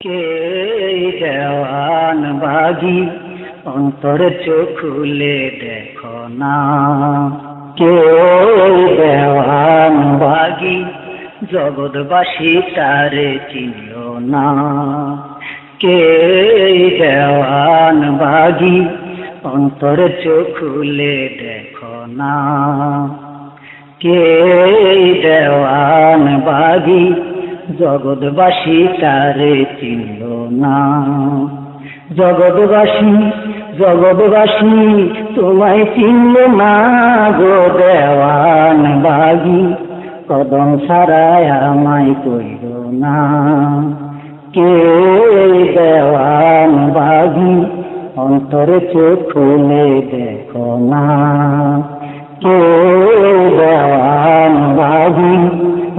কে দেওয়ান বাগি অন্তর চোখ খুলে দেখো না, কে দেওয়ান বাগি জগৎবাসী তারে চিনল না, কে দেওয়ান বাগি অন্তর চোখ খুলে দেখো না, কে দেওয়ান বাগি জগৎবাসী তারে চিনল না। জগৎবাসী তোমায় চিনল না গো দেওয়ান বাগি, কদম ছাড়ায় আমায় কইল না, কে দেওয়ান বাগি অন্তরে চোখ খুলে দেখো না, কে দেওয়ান বাগি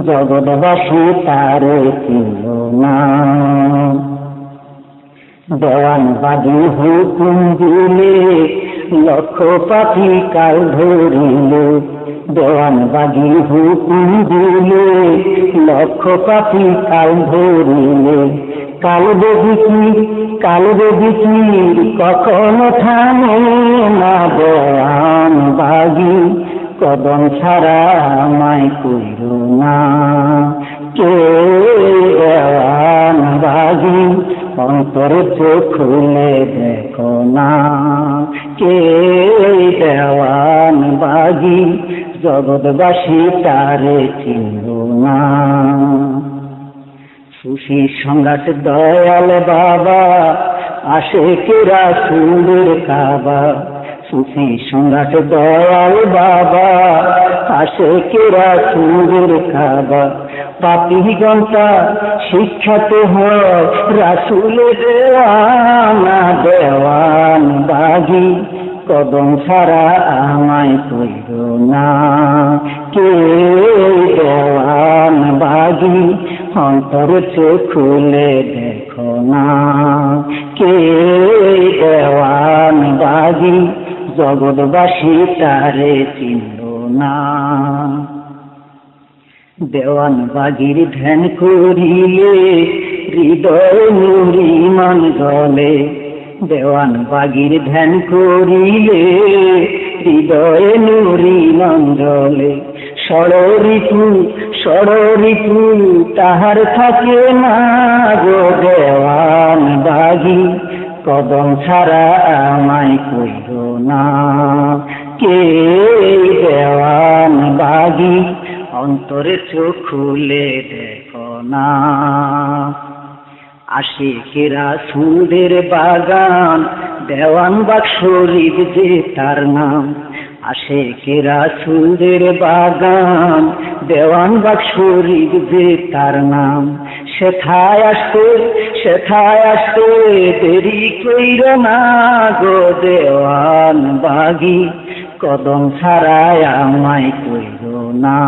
জগৎবাসী তারে চিনল না। দেওয়ান বাগি হুকুম দিলে লক্ষ পাখি কাল ধরিলে, দেওয়ান বাগি হুকুম দিলে লক্ষ পাখি কাল ধরিলে, কাল দেখি কখনো থামে না দেওয়ান বাগি, কদম ছাড়া আমায় কইল না, কে দেওয়ান বাগি অন্তরে চোখ খুলে দেখো না, কে দেওয়ান বাগি জগৎবাসী তারে চিনল না। সুফি সংঘাত দয়াল বাবা আশেকেরা সুন্দর কাবা, সুফি সংঘাত দয়াল বাবা আশেকেরা সুন্দর কাবা, পাপি গন্তা শিক্ষাত হয় রাসূলের দেওয়ানা দেওয়ান বাগি, কদম ছাড়া আমায় কইল না, কে দেওয়ান বাগি অন্তর চোখ খুলে দেখো না, কে দেওয়ান বাগি জগৎবাসী তারে চিনল না। দেওয়ান বাগির ধ্যান করিলে হৃদয় নুরি মান জ্বলে, দেওয়ান বাগির ধ্যান করিলে হৃদয় নুরি মান জ্বলে, ষড়রিপু তাহার থাকে না গো দেওয়ান বাগি, কদম ছাড়া আমায় কইল না, কে দেওয়ান বাগি অন্তরে চোখ খুলে দেখো না। আশিকেরা সুদের বাগান দেওয়ান বাগ শরীফ যে তার নাম, আশিকেরা সুদের বাগান দেওয়ান বাগ শরীফ যে তার নাম, সেথায় আসতে দেরি কইর না গো দেওয়ান বাগি, কদম ছাড়ায় আমায় কইল না,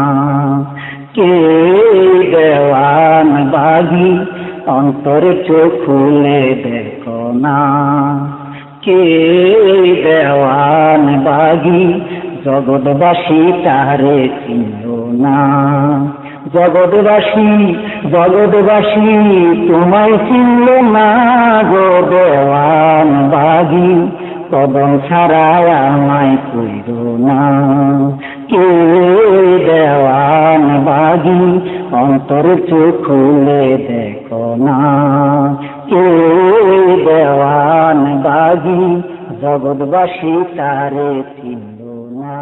কে দেওয়ান বাগি অন্তরে চোখ খুলে দেখো না, কে দেওয়ান বাগি জগৎবাসী তারে চিনল না। জগৎবাসী তোমায় চিনল না গো দেওয়ান বাগি, কদম ছাড়ায় আমায় কইল না, কে দেওয়ান বাগি অন্তর চোখ খুলে দেখো না, কে দেওয়ান বাগি জগৎবাসী তারে চিনল না।